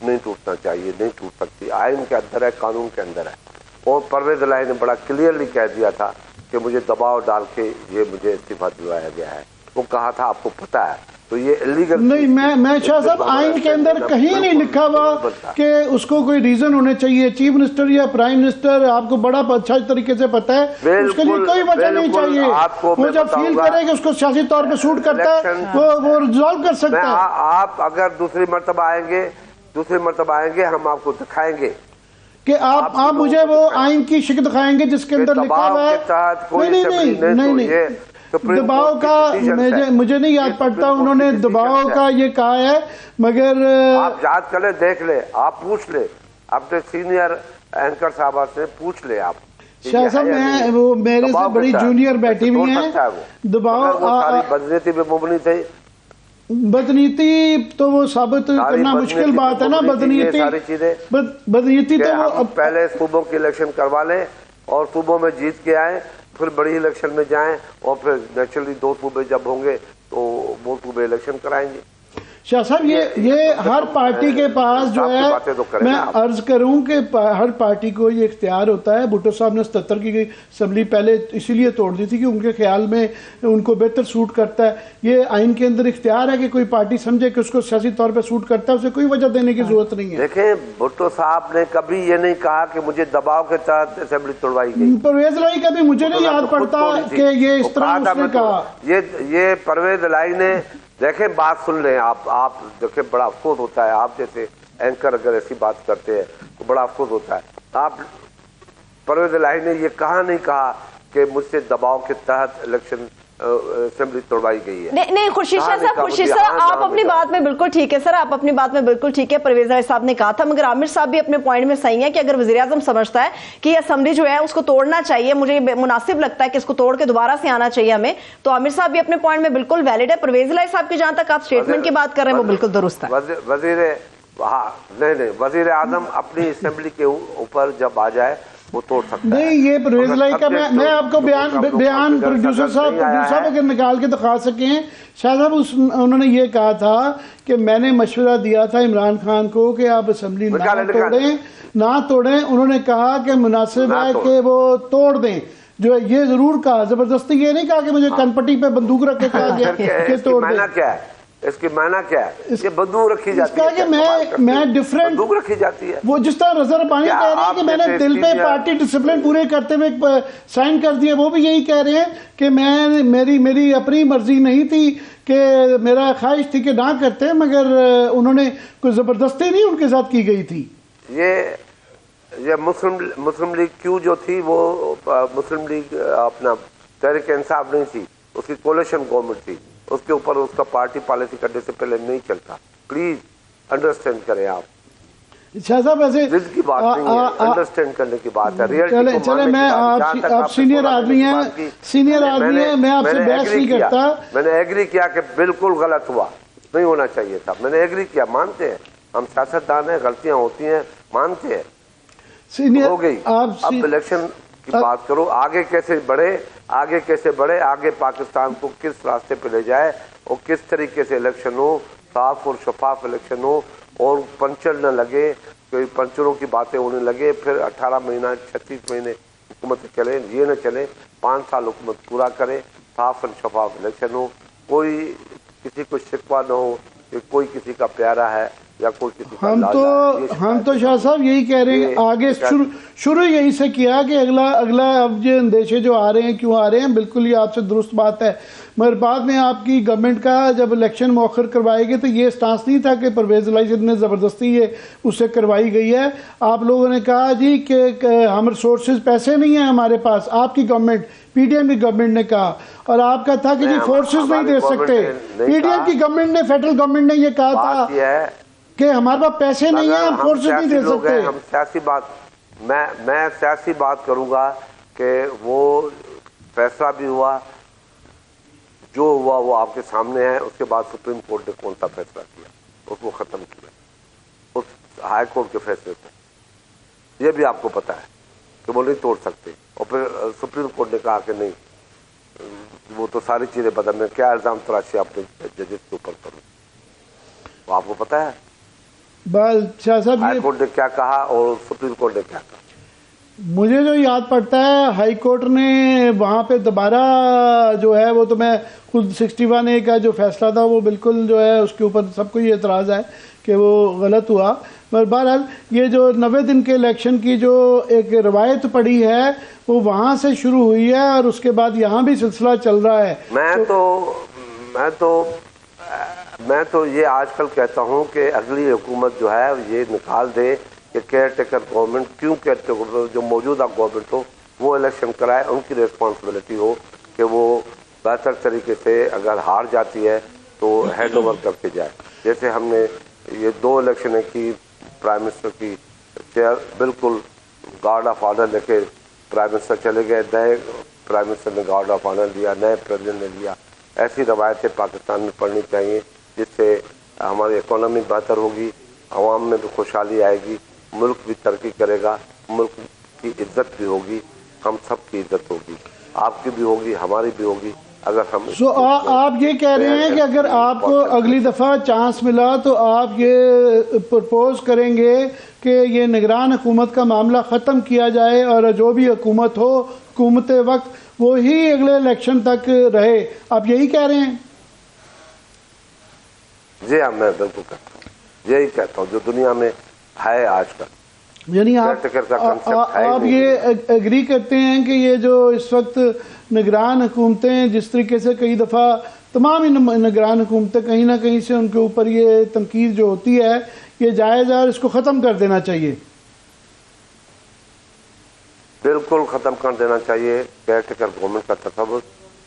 نہیں ٹوٹنا چاہیے, نہیں ٹوٹ سکتی. آئین کے اندر ہے, قانون کے اندر ہے. اور پرویز الہی نے بڑا کلیئرلی کہہ دیا تھا کہ مجھے دباؤ ڈال کے یہ مجھے استعفیٰ دلوایا گیا ہے. وہ کہا تھا آپ کو پتہ ہے, تو یہ اللیگل نہیں. میں شاہ صاحب آئین کے اندر کہیں نہیں لکھا ہوا کہ اس کو کوئی ریزن ہونے چاہیے. چیف منسٹر یا پرائم منسٹر آپ کو بڑا اچھا طریقے سے پتا ہے, اس کے لیے کوئی وجہ نہیں چاہیے. وہ جب فیل کرے کہ اس کو سیاسی طور پہ سوٹ کرتا ہے وہ ریزالو کر سکتا ہے. آپ اگر دوسری مرتبہ آئیں گے ہم آپ کو دکھائیں گے کہ آپ مجھے وہ آئین کی شکل دکھائیں گے جس کے اندر لکھا ہوا ہے. نہیں دباؤ کا مجھے نہیں یاد پڑتا انہوں نے دباؤ کا یہ کہا ہے, مگر آپ یاد کر لیں, دیکھ لیں, آپ پوچھ لیں اپنے سینئر اینکر صاحبہ سے, پوچھ لیں آپ. شاہ صاحب وہ میرے سے بڑی جونیئر بیٹھی ہوئی ہیں. دباؤ بدنیتی پہ مبنی تھے. بدنیتی تو وہ ثابت کرنا مشکل بات ہے نا. بدنیتی تو وہ پہلے صوبوں کی الیکشن کروا لیں اور صوبوں میں جیت کے آئیں, پھر بڑی الیکشن میں جائیں, اور پھر نیچرلی 2 صوبے جب ہوں گے تو وہ صوبے الیکشن کرائیں گے. شاہ صاحب یہ ہر پارٹی کے پاس جو ہے، میں عرض کروں کہ ہر پارٹی کو یہ اختیار ہوتا ہے. بھٹو صاحب نے 77 کی اسمبلی پہلے اسی لیے توڑ دی تھی کہ ان کے خیال میں ان کو بہتر سوٹ کرتا ہے. یہ آئین کے اندر اختیار ہے کہ کوئی پارٹی سمجھے کہ اس کو سیاسی طور پہ سوٹ کرتا ہے، اسے کوئی وجہ دینے کی ضرورت نہیں ہے. دیکھیں بھٹو صاحب نے کبھی یہ نہیں کہا کہ مجھے دباؤ کے تحت اسمبلی توڑوائی گئی. پرویز الہی کا بھی مجھے نہیں یاد پڑتا کہ یہ اس طرح اس نے کہا. یہ پرویز الہی نے، دیکھیں بات سن لیں آپ دیکھیں بڑا افسوس ہوتا ہے، آپ جیسے اینکر اگر ایسی بات کرتے ہیں تو بڑا افسوس ہوتا ہے. آپ پرویز الہی نے یہ کہا نہیں کہا کہ مجھ سے دباؤ کے تحت الیکشن اسمبلی توڑوائی گئی ہے. نہیں خورشید شاہ صاحب، خورشید صاحب آپ اپنی بات میں بالکل ٹھیک ہے سر، آپ اپنی بات میں بالکل ٹھیک ہے. پرویز الہی صاحب نے کہا تھا، مگر عامر صاحب بھی اپنے پوائنٹ میں صحیح ہے کہ اگر وزیر اعظم سمجھتا ہے کہ یہ اسمبلی جو ہے اس کو توڑنا چاہیے، مجھے مناسب لگتا ہے کہ اس کو توڑ کے دوبارہ سے آنا چاہیے ہمیں، تو عامر صاحب بھی اپنے پوائنٹ میں بالکل ویلڈ ہے. پرویز الہی صاحب کی جہاں تک آپ اسٹیٹمنٹ کی بات کر رہے ہیں وہ بالکل درست ہے. وزیر اعظم اپنی اسمبلی کے اوپر جب آ جائے وہ توڑ سکتا ہے. نہیں، یہ پرویز الہی کا میں آپ کو بیان پروڈیوسر صاحب اگر نکال کے دکھا سکیں. شاہ صاحب انہوں نے یہ کہا تھا کہ میں نے مشورہ دیا تھا عمران خان کو کہ آپ اسمبلی نہ توڑیں. انہوں نے کہا کہ مناسب ہے کہ وہ توڑ دیں. جو یہ ضرور کہا، زبردستی یہ نہیں کہا کہ مجھے کن پٹی پہ بندوق رکھ کے کہا گیا کہ توڑ دیں. اس کی معنی کیا ہے؟ یہ بندوق رکھی جاتی ہے. اس کا کہ میں ڈیفرنٹ بندوق رکھی جاتی ہے. وہ جس طرح رضا ربانی کہہ رہے ہیں کہ میں نے دل پہ پارٹی ڈسپلن پورے کرتے ہوئے سائن کر دیا، وہ بھی یہی کہہ رہے ہیں کہ میری اپنی مرضی نہیں تھی، کہ میرا خواہش تھی کہ نہ کرتے، مگر انہوں نے کوئی زبردستی نہیں ان کے ساتھ کی گئی تھی. یہ مسلم لیگ کیوں جو تھی وہ مسلم لیگ اپنا تحریک انصاف نہیں تھی، اس کی کولیشن گورنمنٹ تھی. اس کے اوپر اس کا پارٹی پالیسی کرنے سے پہلے نہیں چلتا. پلیز انڈرسٹینڈ کریں. آپ شاہ صاحب ایسے ضد کی بات نہیں ہے، انڈرسٹینڈ کرنے کی بات ہے. چلے میں آپ سینئر آدمی ہیں، میں آپ سے بحث نہیں کرتا. میں نے ایگری کیا کہ بالکل غلط ہوا، نہیں ہونا چاہیے تھا. میں نے ایگری کیا، مانتے ہیں ہم سیاستدان ہیں، غلطیاں ہوتی ہیں، مانتے ہیں. ہو گئی. اب الیکشن کی بات کرو، آگے کیسے بڑھے، آگے پاکستان کو کس راستے پہ لے جائے اور کس طریقے سے الیکشن ہو، صاف اور شفاف الیکشن ہو، اور پنچر نہ لگے، کوئی پنچروں کی باتیں ہونے لگے، پھر 18 مہینہ 36 مہینے حکومت چلے. یہ نہ چلے، 5 سال حکومت پورا کرے، صاف اور شفاف الیکشن ہو، کوئی کسی کو شکوہ نہ ہو کہ کوئی کسی کا پیارا ہے یا کوئی کسی کا ہم تو شاہ صاحب یہی کہہ رہے ہیں. آگے شروع یہی سے کیا کہ اگلا اب یہ اندیشے جو آ رہے ہیں کیوں آ رہے ہیں، بالکل یہ آپ سے درست بات ہے. مگر بعد میں آپ کی گورنمنٹ کا جب الیکشن مؤخر کروائے گی تو یہ سٹانس نہیں تھا کہ پرویز الہی نے زبردستی یہ اس سے کروائی گئی ہے. آپ لوگوں نے کہا جی کہ ہم ریسورسز پیسے نہیں ہیں ہمارے پاس. آپ کی گورنمنٹ، پی ڈی ایم کی گورنمنٹ نے کہا، اور آپ کا تھا کہ جی فورسز نہیں دے سکتے. پی ڈی ایم کی گورنمنٹ نے، فیڈرل گورنمنٹ نے یہ کہا تھا کہ ہمارے پاس پیسے نہیں ہیں، ہم فورسز نہیں دے سکتے. ہم سیاسی بات، میں سیاسی بات کروں گا کہ وہ فیصلہ بھی ہوا، جو ہوا وہ آپ کے سامنے ہے. اس کے بعد سپریم کورٹ نے کون سا فیصلہ کیا، اس کو ختم کیا اس ہائی کورٹ کے فیصلے کو. یہ بھی آپ کو پتا ہے کہ وہ نہیں توڑ سکتے. اور پھر سپریم کورٹ نے کہا کہ نہیں، وہ تو ساری چیزیں بدل میں کیا الزام تراشی آپ نے ججز کے اوپر کروں، وہ آپ کو پتا ہے. شاہ صاحب ہائی کورٹ نے کیا کہا اور سپریم کورٹ نے کیا کہا. مجھے جو یاد پڑتا ہے، ہائی کورٹ نے وہاں پہ دوبارہ جو ہے، وہ تو میں خود 61A کا جو فیصلہ تھا وہ بالکل جو ہے اس کے اوپر سب کو یہ اعتراض ہے کہ وہ غلط ہوا. مگر بہرحال یہ جو 90 دن کے الیکشن کی جو ایک روایت پڑی ہے وہ وہاں سے شروع ہوئی ہے اور اس کے بعد یہاں بھی سلسلہ چل رہا ہے. میں تو یہ آج کل کہتا ہوں کہ اگلی حکومت جو ہے یہ نکال دے کہ کیئر ٹیکر گورنمنٹ، کیوں کیئر ٹیکر، جو موجودہ گورنمنٹ ہو وہ الیکشن کرائے. ان کی ریسپانسبلٹی ہو کہ وہ بہتر طریقے سے اگر ہار جاتی ہے تو ہینڈ اوور کر کے جائے. جیسے ہم نے یہ 2 الیکشنیں کی، پرائم منسٹر کی چیئر بالکل گارڈ آف آنر لے کے پرائم منسٹر چلے گئے، نئے پرائم منسٹر نے گارڈ آف آنر لیا، نئے پریزیڈنٹ نے لیا. ایسی روایتیں پاکستان میں پڑھنی چاہیے جس سے ہماری اکانومی بہتر ہوگی، عوام میں بھی خوشحالی آئے گی، ملک بھی ترقی کرے گا، ملک کی عزت بھی ہوگی، ہم سب کی عزت ہوگی، آپ کی بھی ہوگی، ہماری بھی ہوگی. اگر ہم آپ یہ کہہ رہے ہیں کہ اگر آپ کو اگلی دفعہ چانس ملا تو آپ یہ پرپوز کریں گے کہ یہ نگران حکومت کا معاملہ ختم کیا جائے اور جو بھی حکومت ہو حکومت وقت وہی اگلے الیکشن تک رہے، آپ یہی کہہ رہے ہیں؟ جی ہاں، میں بالکل کہتا ہوں، یہی کہتا ہوں جو دنیا میں ہے آج کل. یعنی آپ یہ اگری کرتے ہیں کہ یہ جو اس وقت نگران حکومتیں جس طریقے سے کئی دفعہ تمام نگران حکومتیں کہیں نہ کہیں سے ان کے اوپر یہ تنقید جو ہوتی ہے یہ جائز ہے اور اس کو ختم کر دینا چاہیے؟ بالکل ختم کر دینا چاہیے. کیئر ٹیکر گورنمنٹ کا تصور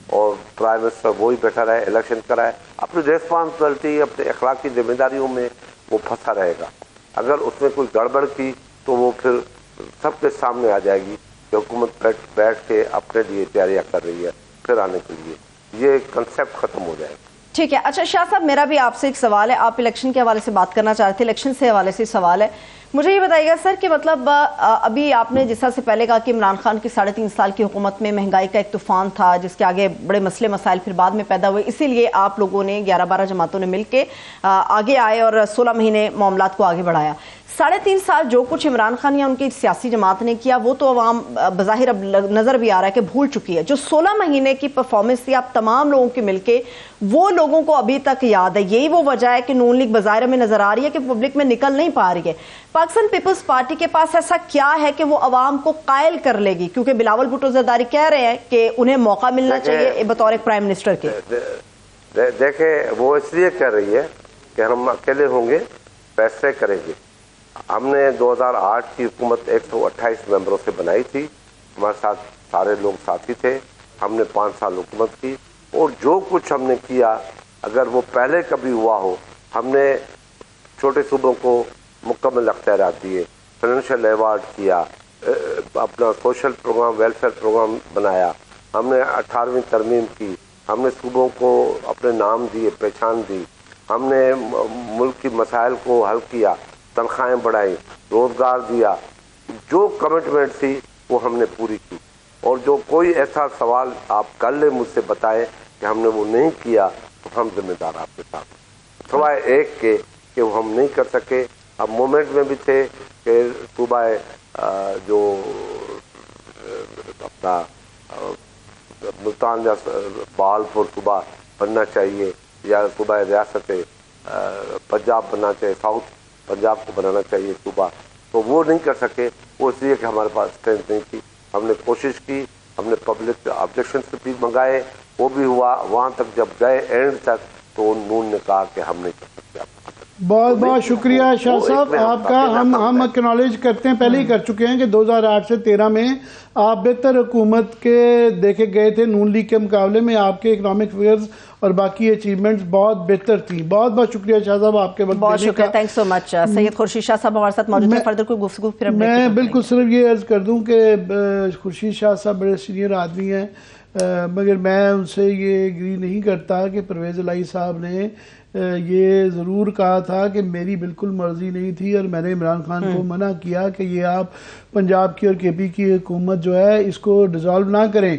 اور پرائم منسٹر وہی بیٹھا رہے، الیکشن کرائے، اپنی ریسپانسبلٹی اپنے اخلاقی ذمہ داریوں میں وہ پھنسا رہے گا. اگر اس میں کوئی گڑبڑ کی تو وہ پھر سب کے سامنے آ جائے گی کہ حکومت بیٹھ کے اپنے لیے تیاریاں کر رہی ہے پھر آنے کے لیے. یہ کنسیپٹ ختم ہو جائے گا. ٹھیک ہے. اچھا شاہ صاحب، میرا بھی آپ سے ایک سوال ہے. آپ الیکشن کے حوالے سے بات کرنا چاہ رہے تھے، الیکشن سے حوالے سے سوال ہے. مجھے یہ بتائیے گا سر کہ مطلب ابھی آپ نے جس طرح سے پہلے کہا کہ عمران خان کی 3.5 سال کی حکومت میں مہنگائی کا ایک طوفان تھا جس کے آگے بڑے مسئلے مسائل پھر بعد میں پیدا ہوئے، اسی لیے آپ لوگوں نے 11-12 جماعتوں نے مل کے آگے آئے اور 16 مہینے معاملات کو آگے بڑھایا. 3.5 سال جو کچھ عمران خان یا ان کی سیاسی جماعت نے کیا وہ تو عوام بظاہر اب نظر بھی آ رہا ہے کہ بھول چکی ہے. جو 16 مہینے کی پرفارمنس تھی آپ تمام لوگوں کے مل کے، وہ لوگوں کو ابھی تک یاد ہے. یہی وہ وجہ ہے کہ نون لیگ بظاہر میں نظر آ رہی ہے کہ پبلک میں نکل نہیں پا رہی ہے. پاکستان پیپلز پارٹی کے پاس ایسا کیا ہے کہ وہ عوام کو قائل کر لے گی؟ کیونکہ بلاول بھٹو زرداری کہہ رہے ہیں کہ انہیں موقع ملنا چاہیے بطور ایک پرائم منسٹر کے. دیکھیں وہ اس لیے کہہ رہی ہے کہ ہم اکیلے ہوں گے، فیصلے کریں گے. ہم نے 2008 کی حکومت 128 ممبروں سے بنائی تھی، ہمارے ساتھ سارے لوگ ساتھی تھے. ہم نے 5 سال حکومت کی اور جو کچھ ہم نے کیا اگر وہ پہلے کبھی ہوا ہو، ہم نے چھوٹے صوبوں کو مکمل اختیارات دیے، فائنینشیل ایوارڈ کیا، اپنا سوشل پروگرام ویلفیئر پروگرام بنایا، ہم نے 18ویں ترمیم کی، ہم نے صوبوں کو اپنے نام دیے، پہچان دی، ہم نے ملک کی مسائل کو حل کیا، تنخواہیں بڑھائیں، روزگار دیا. جو کمٹمنٹ تھی وہ ہم نے پوری کی. اور جو کوئی ایسا سوال آپ کر لیں مجھ سے بتائیں کہ ہم نے وہ نہیں کیا تو ہم ذمہ دار آپ کے ساتھ، سوائے ایک کے کہ وہ ہم نہیں کر سکے. اب مومنٹ میں بھی تھے کہ صوبہ جو اپنا ملتان یا بہالپور صوبہ بننا چاہیے یا صوبہ ریاست پنجاب بننا چاہیے، ساؤتھ پنجاب کو بنانا چاہیے صوبہ، تو وہ نہیں کر سکے. وہ اس لیے کہ ہمارے پاس اسٹرینتھ نہیں تھی. ہم نے کوشش کی، ہم نے پبلک آبجیکشن بھی منگائے، وہ بھی ہوا. وہاں تک جب گئے اینڈ تک تو نون نے کہا کہ ہم نہیں کر سکتے. بہت بہت شکریہ شاہ صاحب آپ کا. ہم اکنالج کرتے ہیں، پہلے ہی کر چکے ہیں کہ 2008 سے 13 میں آپ بہتر حکومت کے دیکھے گئے تھے. نون لیگ کے مقابلے میں آپ کے اکنامک فیئرز اور باقی اچیومنٹس بہت بہتر تھیں. بہت بہت شکریہ شاہ صاحب آپ کے وقت بہت شکریہ. تھینک سو مچ. سید خورشید شاہ صاحب ہمارے ساتھ موجود ہیں. فردر کوئی گفتگو پھر میں بالکل صرف یہ عرض کر دوں کہ خورشید شاہ صاحب بڑے سینئر آدمی ہیں، مگر میں ان سے یہ ایگری نہیں کرتا کہ پرویز الہی صاحب نے یہ ضرور کہا تھا کہ میری بالکل مرضی نہیں تھی اور میں نے عمران خان کو منع کیا کہ یہ آپ پنجاب کی اور کے پی کی حکومت جو ہے اس کو ڈیزالو نہ کریں.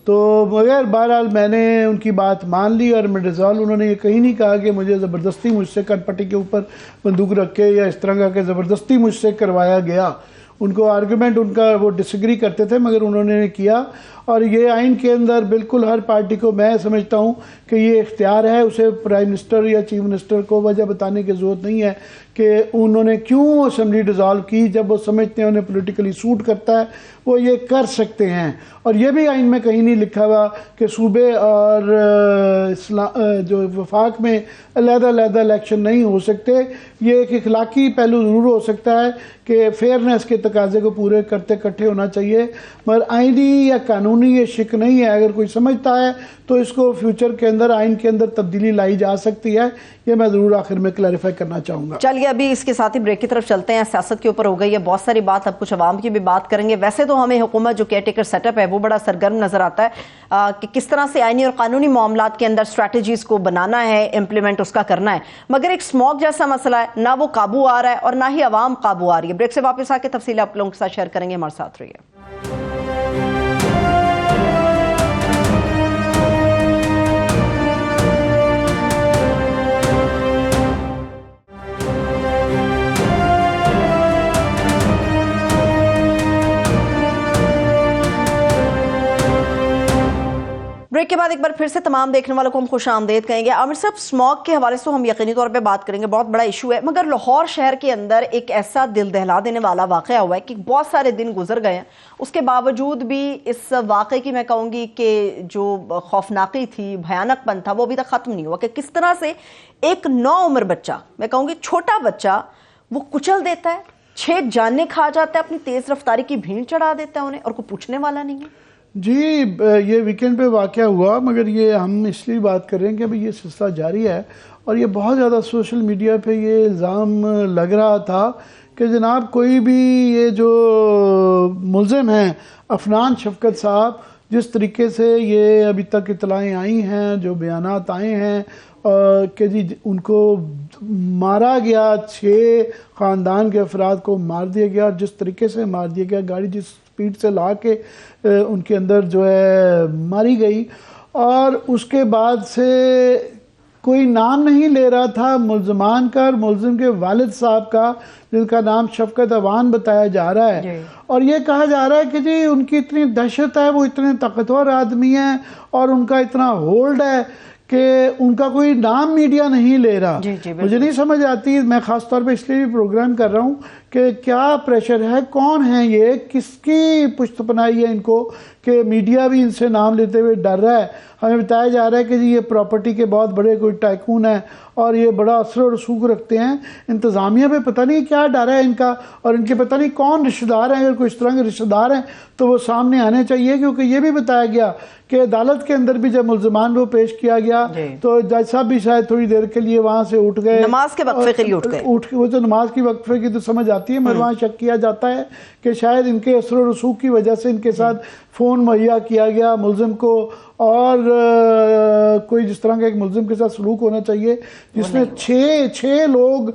تو مگر بہرحال میں نے ان کی بات مان لی اور میں ڈیزالو، انہوں نے یہ کہیں نہیں کہا کہ مجھے زبردستی مجھ سے کٹ پٹی کے اوپر بندوق رکھ کے یا اس طرح کا کہ زبردستی مجھ سے کروایا گیا. ان کو آرگومنٹ ان کا وہ ڈس ایگری کرتے تھے مگر انہوں نے کیا. اور یہ آئین کے اندر بالکل ہر پارٹی کو میں سمجھتا ہوں کہ یہ اختیار ہے، اسے پرائم منسٹر یا چیف منسٹر کو وجہ بتانے کی ضرورت نہیں ہے کہ انہوں نے کیوں اسمبلی ڈیزالو کی. جب وہ سمجھتے ہیں انہیں پولیٹیکلی سوٹ کرتا ہے وہ یہ کر سکتے ہیں. اور یہ بھی آئین میں کہیں نہیں لکھا ہوا کہ صوبے اور جو وفاق میں علیحدہ علیحدہ الیکشن نہیں ہو سکتے. یہ ایک اخلاقی پہلو ضرور ہو سکتا ہے کہ فیئرنیس کے تقاضے کو پورے کرتے اکٹھے ہونا چاہیے، مگر آئینی یا قانونی یہ شک نہیں ہے. اگر کوئی سمجھتا ہے تو اس کو فیوچر کے اندر آئین کے اندر تبدیلی لائی جا سکتی ہے. یہ میں ضرور آخر میں کلیریفائی کرنا چاہوں گا. چلیے ابھی اس کے ساتھ ہی بریک کی طرف چلتے ہیں. سیاست کے اوپر ہو گئی ہے بہت ساری بات، اب کچھ عوام کی بھی بات کریں گے. ویسے تو ہمیں حکومت جو کیئر ٹیکر سیٹ اپ ہے وہ بڑا سرگرم نظر آتا ہے کہ کس طرح سے آئینی اور قانونی معاملات کے اندر اسٹریٹجیز کو بنانا ہے، امپلیمنٹ اس کا کرنا ہے. مگر ایک اسموک جیسا مسئلہ ہے، نہ وہ قابو آ رہا ہے اور نہ ہی عوام قابو آ رہی ہے. بریک سے واپس آ کے تفصیل آپ لوگوں کے ساتھ شیئر کریں گے. ہمارے ساتھ رہیے. بریک کے بعد ایک بار پھر سے تمام دیکھنے والوں کو ہم خوش آمدید کہیں گے. عامر صاحب، اسموگ کے حوالے سے ہم یقینی طور پہ بات کریں گے، بہت بڑا ایشو ہے، مگر لاہور شہر کے اندر ایک ایسا دل دہلا دینے والا واقعہ ہوا ہے کہ بہت سارے دن گزر گئے ہیں، اس کے باوجود بھی اس واقعے کی میں کہوں گی کہ جو خوفناکی تھی، بھیانک پن تھا، وہ ابھی تک ختم نہیں ہوا کہ کس طرح سے ایک نو عمر بچہ، میں کہوں گی چھوٹا بچہ، وہ کچل دیتا ہے، 6 جانیں کھا جاتا ہے، اپنی تیز رفتاری کی بھیڑ چڑھا دیتا ہے انہیں، اور کوئی پوچھنے والا نہیں ہے. جی یہ ویکینڈ پہ واقعہ ہوا، مگر یہ ہم اس لیے بات کر رہے ہیں کہ ابھی یہ سلسلہ جاری ہے، اور یہ بہت زیادہ سوشل میڈیا پہ یہ الزام لگ رہا تھا کہ جناب کوئی بھی یہ جو ملزم ہیں عفنان شفقت صاحب، جس طریقے سے یہ ابھی تک اطلاعیں آئی ہیں، جو بیانات آئے ہیں کہ جی ان کو مارا گیا، 6 خاندان کے افراد کو مار دیا گیا، جس طریقے سے مار دیا گیا، گاڑی جس سپیڈ سے لا کے ان کے اندر جو ہے ماری گئی، اور اس کے بعد سے کوئی نام نہیں لے رہا تھا ملزمان کا اور ملزم کے والد صاحب کا، جن کا نام شفقت اوان بتایا جا رہا ہے، اور یہ کہا جا رہا ہے کہ جی ان کی اتنی دہشت ہے، وہ اتنے طاقتور آدمی ہیں اور ان کا اتنا ہولڈ ہے کہ ان کا کوئی نام میڈیا نہیں لے رہا. مجھے نہیں سمجھ آتی، میں خاص طور پہ اس لیے بھی پروگرام کر رہا ہوں کہ کیا پریشر ہے، کون ہیں یہ، کس کی پشت پناہی ہے ان کو کہ میڈیا بھی ان سے نام لیتے ہوئے ڈر رہا ہے. ہمیں بتایا جا رہا ہے کہ جی یہ پراپرٹی کے بہت بڑے کوئی ٹائکون ہیں اور یہ بڑا اثر و رسوخ رکھتے ہیں. انتظامیہ پہ پتہ نہیں کیا ڈر ہے ان کا، اور ان کے پتہ نہیں کون رشتہ دار ہیں. اگر کوئی اس طرح کے رشتہ دار ہیں تو وہ سامنے آنے چاہیے، کیونکہ یہ بھی بتایا گیا کہ عدالت کے اندر بھی جب ملزمان کو پیش کیا گیا تو جج صاحب بھی شاید تھوڑی دیر کے لیے وہاں سے اٹھ گئے، نماز کے وقفے کے لیے اٹھ گئے. وہ تو نماز کی وقفے کی تو سمجھ آتی ہے، مگر وہاں شک کیا جاتا ہے کہ شاید ان کے اثر و رسوخ کی وجہ سے ان کے ساتھ فون مہیا کیا گیا ملزم کو، اور کوئی جس طرح کا ایک ملزم کے ساتھ سلوک ہونا چاہیے جس میں 6 لوگ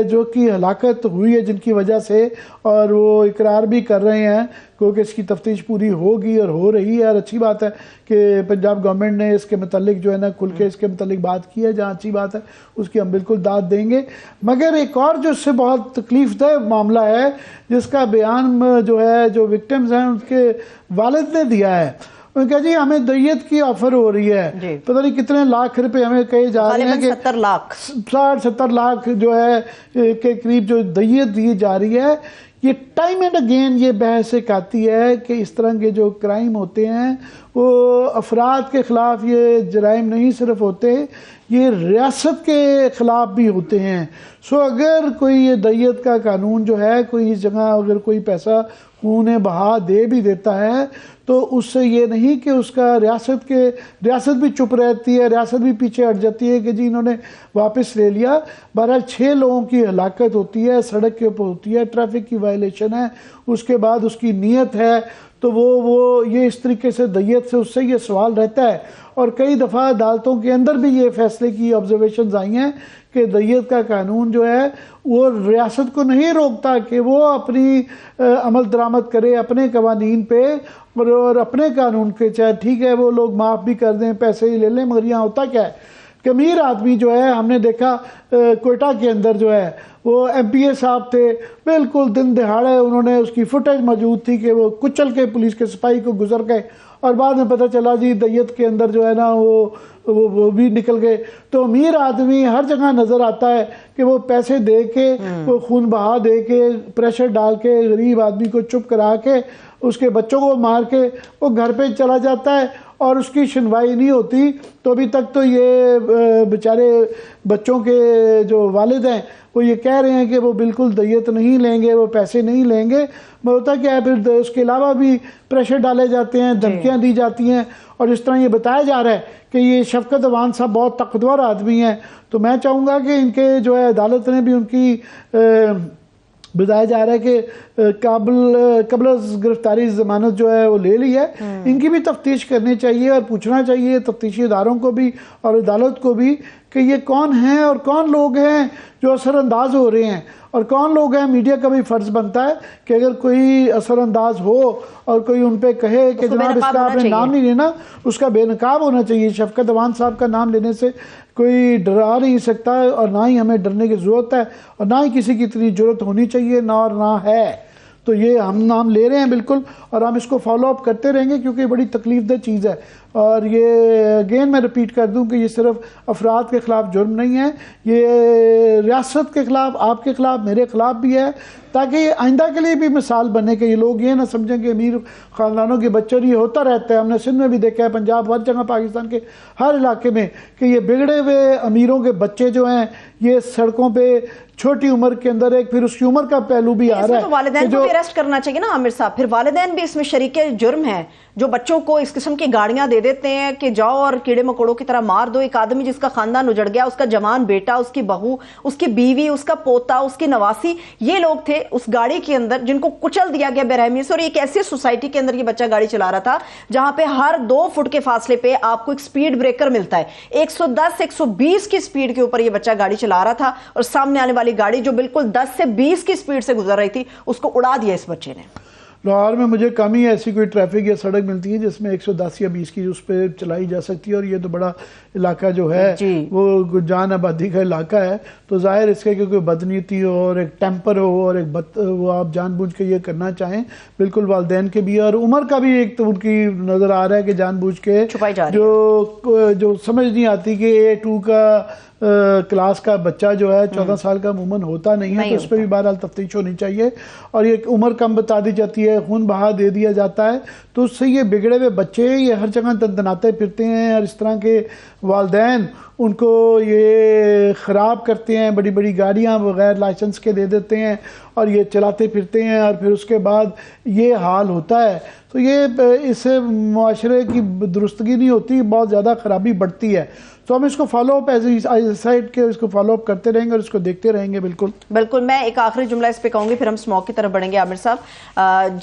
جو کی ہلاکت ہوئی ہے جن کی وجہ سے، اور وہ اقرار بھی کر رہے ہیں کیونکہ اس کی تفتیش پوری ہوگی اور ہو رہی ہے. اور اچھی بات ہے کہ پنجاب گورنمنٹ نے اس کے متعلق جو ہے نا کھل کے اس کے متعلق بات کی ہے، جہاں اچھی بات ہے اس کی ہم بالکل داد دیں گے. مگر ایک اور جو اس سے بہت تکلیف دہ معاملہ ہے جس کا بیان جو ہے جو وکٹمز ہیں ان کے والد نے دیا ہے، انہوں نے کہا جی ہمیں دیت کی آفر ہو رہی ہے، پتہ نہیں کتنے لاکھ روپے ہمیں کہے جا رہے ہیں کہ 60-70 لاکھ جو ہے کے قریب جو دیت دی جا رہی ہے. یہ ٹائم اینڈ اگین یہ بحث ایک آتی ہے کہ اس طرح کے جو کرائم ہوتے ہیں وہ افراد کے خلاف، یہ جرائم نہیں صرف ہوتے، یہ ریاست کے خلاف بھی ہوتے ہیں. سو اگر کوئی یہ دیت کا قانون جو ہے کوئی جگہ اگر کوئی پیسہ خون بہا دے بھی دیتا ہے تو اس سے یہ نہیں کہ اس کا ریاست بھی چپ رہتی ہے، ریاست بھی پیچھے ہٹ جاتی ہے کہ جی انہوں نے واپس لے لیا. بہرحال 6 لوگوں کی ہلاکت ہوتی ہے، سڑک کے اوپر ہوتی ہے، ٹریفک کی وائلیشن ہے، اس کے بعد اس کی نیت ہے، تو وہ یہ اس طریقے سے دیت سے اس سے یہ سوال رہتا ہے. اور کئی دفعہ عدالتوں کے اندر بھی یہ فیصلے کی آبزرویشنز آئی ہیں کہ دیت کا قانون جو ہے وہ ریاست کو نہیں روکتا کہ وہ اپنی عمل درآمد کرے اپنے قوانین پہ اور اپنے قانون کے، چاہے ٹھیک ہے وہ لوگ معاف بھی کر دیں، پیسے ہی لے لیں، مگر یہاں ہوتا کیا ہے کہ امیر آدمی جو ہے، ہم نے دیکھا کوئٹہ کے اندر جو ہے وہ ایم پی اے صاحب تھے، بالکل دن دہاڑے انہوں نے اس کی فوٹیج موجود تھی کہ وہ کچل کے پولیس کے سپاہی کو گزر گئے، اور بعد میں پتہ چلا جی دیت کے اندر جو ہے نا وہ بھی نکل گئے. تو امیر آدمی ہر جگہ نظر آتا ہے کہ وہ پیسے دے کے، وہ خون بہا دے کے، پریشر ڈال کے، غریب آدمی کو چپ کرا کے، اس کے بچوں کو مار کے وہ گھر پہ چلا جاتا ہے اور اس کی سنوائی نہیں ہوتی. تو ابھی تک تو یہ بیچارے بچوں کے جو والد ہیں وہ یہ کہہ رہے ہیں کہ وہ بالکل دیت نہیں لیں گے، وہ پیسے نہیں لیں گے. ہوتا کیا ہے پھر اس کے علاوہ بھی پریشر ڈالے جاتے ہیں، دھمکیاں دی جاتی ہیں، اور اس طرح یہ بتایا جا رہا ہے کہ یہ شفقت اوان صاحب بہت طاقتور آدمی ہیں. تو میں چاہوں گا کہ ان کے جو ہے عدالت نے بھی ان کی بتایا جا رہا ہے کہ قبل از گرفتاری ضمانت جو ہے وہ لے لی ہے. ان کی بھی تفتیش کرنی چاہیے اور پوچھنا چاہیے تفتیشی اداروں کو بھی اور عدالت کو بھی کہ یہ کون ہیں اور کون لوگ ہیں جو اثر انداز ہو رہے ہیں، اور کون لوگ ہیں. میڈیا کا بھی فرض بنتا ہے کہ اگر کوئی اثر انداز ہو اور کوئی ان پہ کہے کہ جناب اس کا آپ نے نام نہیں لینا، اس کا بے نقاب ہونا چاہیے. شفقت اوان صاحب کا نام لینے سے کوئی ڈرا نہیں سکتا، اور نہ ہی ہمیں ڈرنے کی ضرورت ہے، اور نہ ہی کسی کی اتنی ضرورت ہونی چاہیے، نہ اور نہ ہے. تو یہ ہم نام لے رہے ہیں بالکل، اور ہم اس کو فالو اپ کرتے رہیں گے کیونکہ یہ بڑی تکلیف دہ چیز ہے. اور یہ اگین میں رپیٹ کر دوں کہ یہ صرف افراد کے خلاف جرم نہیں ہے، یہ ریاست کے خلاف، آپ کے خلاف، میرے خلاف بھی ہے، تاکہ یہ آئندہ کے لیے بھی مثال بنے کہ یہ لوگ یہ نہ سمجھیں کہ امیر خاندانوں کے بچے، اور یہ ہوتا رہتا ہے. ہم نے سندھ میں بھی دیکھا ہے، پنجاب، ہر جگہ پاکستان کے ہر علاقے میں، کہ یہ بگڑے ہوئے امیروں کے بچے جو ہیں یہ سڑکوں پہ چھوٹی عمر کے اندر ایک پھر اس کی عمر کا پہلو بھی آ رہا ہے. والدین کو بھی اریسٹ کرنا چاہیے نا عامر صاحب، پھر والدین بھی اس میں شریک جرم ہیں جو بچوں کو اس قسم کی گاڑیاں دے دیتے ہیں کہ جاؤ اور کیڑے مکوڑوں کی طرح مار دو. ایک آدمی جس کا خاندان اجڑ گیا، اس کا جوان بیٹا، اس کی بہو، اس کی بیوی، اس کا پوتا، اس کی نواسی، یہ لوگ تھے اس گاڑی کے اندر جن کو کچل دیا گیا بے رحمی سے. اور ایک ایسی سوسائٹی کے اندر یہ بچہ گاڑی چلا رہا تھا جہاں پہ ہر 2 فٹ کے فاصلے پہ آپ کو ایک سپیڈ بریکر ملتا ہے. 110 120 کی سپیڈ کے اوپر یہ بچہ گاڑی چلا رہا تھا، اور سامنے آنے والی گاڑی جو بالکل 10 سے 20 کی سپیڈ سے گزر رہی تھی اس کو اڑا دیا اس بچے نے. لاہور میں مجھے کم ہی ایسی کوئی ٹریفک یا سڑک ملتی ہے جس میں 110 یا 20 کی اس پہ چلائی جا سکتی ہے، اور یہ تو بڑا علاقہ جو ہے وہ جان آبادی کا علاقہ ہے. تو ظاہر اس کے کہ کوئی بدنیتی ہو اور ایک ٹیمپر ہو اور ایک وہ آپ جان بوجھ کے یہ کرنا چاہیں، بالکل والدین کے بھی، اور عمر کا بھی ایک تو ان کی نظر آ رہا ہے کہ جان بوجھ کے جو سمجھ نہیں آتی کہ A2 کا کلاس کا بچہ جو ہے 14 سال کا عموماً ہوتا نہیں ہے، تو اس پہ بھی بہرحال تفتیش ہونی چاہیے. اور یہ عمر کم بتا دی جاتی ہے، خون بہا دے دیا جاتا ہے، تو اس سے یہ بگڑے ہوئے بچے یہ ہر جگہ تنتناتے پھرتے ہیں، اور اس طرح کے والدین ان کو یہ خراب کرتے ہیں، بڑی بڑی گاڑیاں بغیر لائسنس کے دے دیتے ہیں اور یہ چلاتے پھرتے ہیں، اور پھر اس کے بعد یہ حال ہوتا ہے. تو یہ اس سے معاشرے کی درستگی نہیں ہوتی، بہت زیادہ خرابی بڑھتی ہے. تو ہم اس کو فالو اپ سائٹ کے اس کو فالو اپ کرتے رہیں گے اور اس کو دیکھتے رہیں گے. بالکل. میں ایک آخری جملہ اس پہ کہوں گی، پھر ہم اسموک کی طرف بڑھیں گے. عامر صاحب،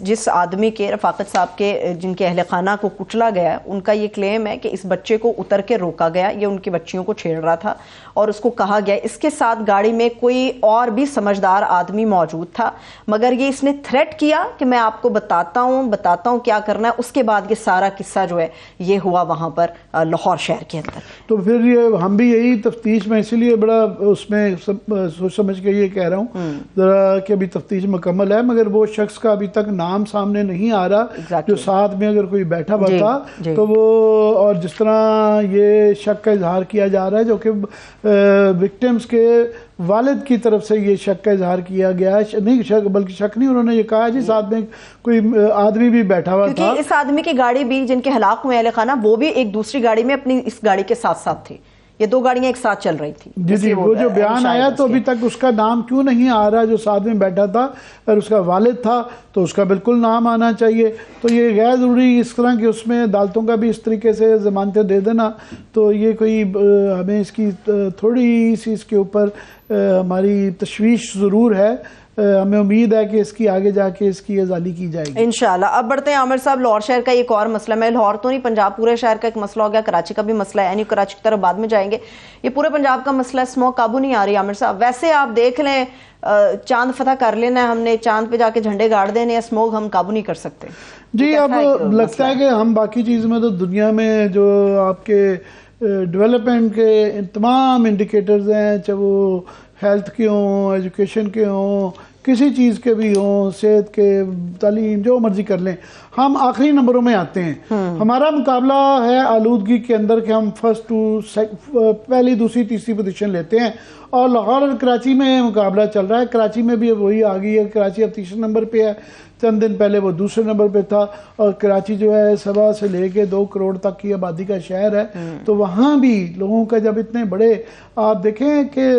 جس آدمی کے، رفاقت صاحب کے، جن کے اہل خانہ کو کچلا گیا، ان کا یہ کلیم ہے کہ اس بچے کو اتر کے روکا گیا، یہ ان کی بچیوں کو چھیڑ رہا تھا، اور اس کو کہا گیا اس کے ساتھ گاڑی میں کوئی اور بھی سمجھدار آدمی موجود تھا، مگر یہ اس نے تھریٹ کیا کہ میں آپ کو بتاتا ہوں کیا کرنا ہے. اس کے بعد یہ سارا قصہ جو ہے یہ ہوا وہاں پر لاہور شہر کے اندر. تو پھر یہ ہم بھی یہی تفتیش میں اسی لیے بڑا اس میں سوچ سمجھ کے یہ کہہ رہا ہوں ذرا کہ ابھی تفتیش مکمل ہے، مگر وہ شخص کا ابھی تک نام سامنے نہیں آ رہا جو ساتھ میں اگر کوئی بیٹھا ہوا تھا تو وہ، اور جس طرح یہ شک کا اظہار کیا جا رہا ہے جو کہ وکٹمز کے والد کی طرف سے یہ شک کا اظہار کیا گیا ہے، نہیں شک بلکہ شک نہیں، انہوں نے یہ کہا جی ساتھ میں کوئی آدمی بھی بیٹھا ہوا تھا، کیونکہ اس آدمی کی گاڑی بھی جن کے ہلاک ہوئے اہل خانہ وہ بھی ایک دوسری گاڑی میں اپنی اس گاڑی کے ساتھ ساتھ تھے، یہ 2 گاڑیاں ایک ساتھ چل رہی تھی. جی وہ جو بیان آیا تو ابھی تک اس کا نام کیوں نہیں آ رہا جو ساتھ میں بیٹھا تھا، اور اس کا والد تھا تو اس کا بالکل نام آنا چاہیے. تو یہ غیر ضروری اس طرح کہ اس میں عدالتوں کا بھی اس طریقے سے ضمانتیں دے دینا، تو یہ کوئی ہمیں اس کی تھوڑی سی اس کے اوپر ہماری تشویش ضرور ہے. ہمیں امید ہے کہ اس کی آگے جا کے اس کی ازالی کی جائے گی انشاءاللہ. اب بڑھتے ہیں عامر صاحب، لاہور شہر کا ایک اور مسئلہ ہے. لاہور تو نہیں، پنجاب پورے شہر کا ایک مسئلہ ہو گیا، کراچی کا بھی مسئلہ ہے، یعنی کراچی کی طرف بعد میں جائیں گے. یہ پورے پنجاب کا مسئلہ ہے، اسموک قابو نہیں آ رہی. عامر صاحب ویسے آپ دیکھ لیں، چاند فتح کر لینا ہے ہم نے، چاند پہ جا کے جھنڈے گاڑ دینے، اسموک ہم قابو نہیں کر سکتے. جی اب لگتا ہے کہ ہم باقی چیز میں تو دنیا میں جو آپ کے ڈیولپمنٹ کے تمام انڈیکیٹرز ہیں، چاہے وہ ہیلتھ کے ہوں، ایجوکیشن کے ہوں، کسی چیز کے بھی ہوں، صحت کے، تعلیم، جو مرضی کر لیں، ہم آخری نمبروں میں آتے ہیں. ہمارا مقابلہ ہے آلودگی کے اندر کہ ہم پہلی، دوسری، تیسری پوزیشن لیتے ہیں، اور لاہور اور کراچی میں مقابلہ چل رہا ہے. کراچی میں بھی وہی آ گئی ہے، کراچی اب 3 نمبر پہ ہے، چند دن پہلے وہ 2 نمبر پہ تھا، اور کراچی جو ہے 1.25 سے لے کے 2 کروڑ تک کی آبادی کا شہر ہے. تو وہاں بھی لوگوں کا جب اتنے بڑے، آپ دیکھیں کہ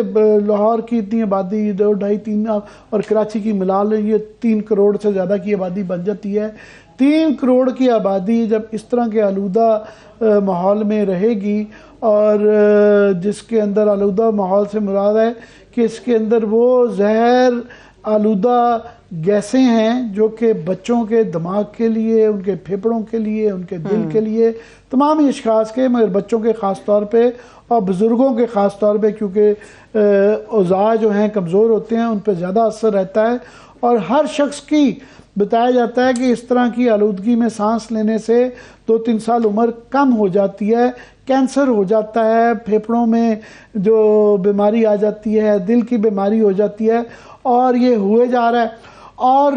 لاہور کی اتنی آبادی 2, 2.5, 3 اور کراچی کی ملا لیں یہ 3 کروڑ سے زیادہ کی آبادی بن جاتی ہے. 3 کروڑ کی آبادی جب اس طرح کے آلودہ ماحول میں رہے گی، اور جس کے اندر آلودہ ماحول سے مراد ہے کہ اس کے اندر وہ زہر آلودہ گیسیں ہیں جو کہ بچوں کے دماغ کے لیے، ان کے پھیپھڑوں کے لیے، ان کے دل کے لیے، تمام ہی اشخاص کے، مگر بچوں کے خاص طور پہ اور بزرگوں کے خاص طور پہ، کیونکہ اوضاع جو ہیں کمزور ہوتے ہیں، ان پہ زیادہ اثر رہتا ہے. اور ہر شخص کی بتایا جاتا ہے کہ اس طرح کی آلودگی میں سانس لینے سے 2-3 سال عمر کم ہو جاتی ہے، کینسر ہو جاتا ہے، پھیپھڑوں میں جو بیماری آ جاتی ہے، دل کی بیماری ہو جاتی ہے، اور یہ ہوئے جا رہا ہے. اور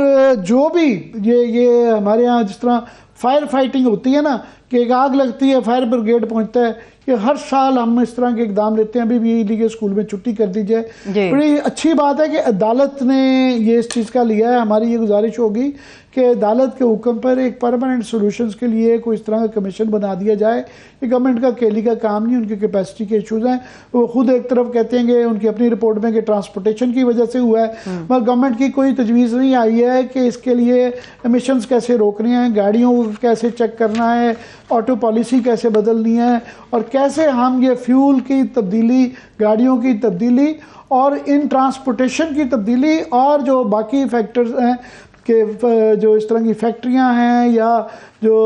جو بھی یہ ہمارے ہاں جس طرح فائر فائٹنگ ہوتی ہے نا کہ ایک آگ لگتی ہے فائر بریگیڈ پہنچتا ہے، کہ ہر سال ہم اس طرح کے اقدام لیتے ہیں. ابھی بھی لیے اسکول میں چھٹی کر دی جائے. بڑی اچھی بات ہے کہ عدالت نے یہ اس چیز کا لیا ہے. ہماری یہ گزارش ہوگی کہ عدالت کے حکم پر ایک پرماننٹ سولوشنز کے لیے کوئی اس طرح کا کمیشن بنا دیا جائے. یہ گورنمنٹ کا اکیلی کا کام نہیں، ان کی کیپیسٹی کے ایشوز ہیں. وہ خود ایک طرف کہتے ہیں کہ ان کی اپنی رپورٹ میں کہ ٹرانسپورٹیشن کی وجہ سے ہوا ہے، مگر گورنمنٹ کی کوئی تجویز نہیں آئی ہے کہ اس کے لیے ایمیشنز کیسے روکنے ہیں، گاڑیوں کو کیسے چیک کرنا ہے، آٹو پالیسی کیسے بدلنی ہے، اور کیسے ہم یہ فیول کی تبدیلی، گاڑیوں کی تبدیلی اور ان ٹرانسپورٹیشن کی تبدیلی اور جو باقی فیکٹرز ہیں کہ جو اس طرح کی فیکٹریاں ہیں یا جو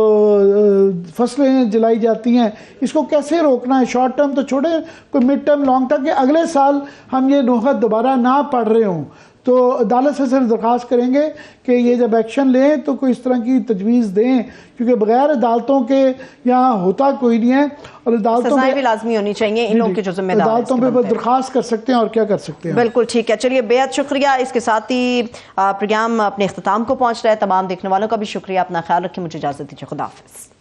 فصلیں جلائی جاتی ہیں، اس کو کیسے روکنا ہے. شارٹ ٹرم تو چھوڑے، کوئی مڈ ٹرم لانگ ٹرم کہ اگلے سال ہم یہ نوحت دوبارہ نہ پڑھ رہے ہوں. تو عدالت سے صرف درخواست کریں گے کہ یہ جب ایکشن لیں تو کوئی اس طرح کی تجویز دیں، کیونکہ بغیر عدالتوں کے یہاں ہوتا کوئی نہیں ہے. اور عدالتوں سزائیں بھی لازمی ہونی چاہیے ان لوگوں کے جو ذمہ دار ہیں. عدالتوں پہ درخواست کر سکتے ہیں اور کیا کر سکتے ہیں. بالکل ٹھیک ہے، چلیے بےحد شکریہ. اس کے ساتھ ہی پروگرام اپنے اختتام کو پہنچ رہا ہے. تمام دیکھنے والوں کا بھی شکریہ. اپنا خیال رکھیں. مجھے اجازت دیجیے. خدا حافظ.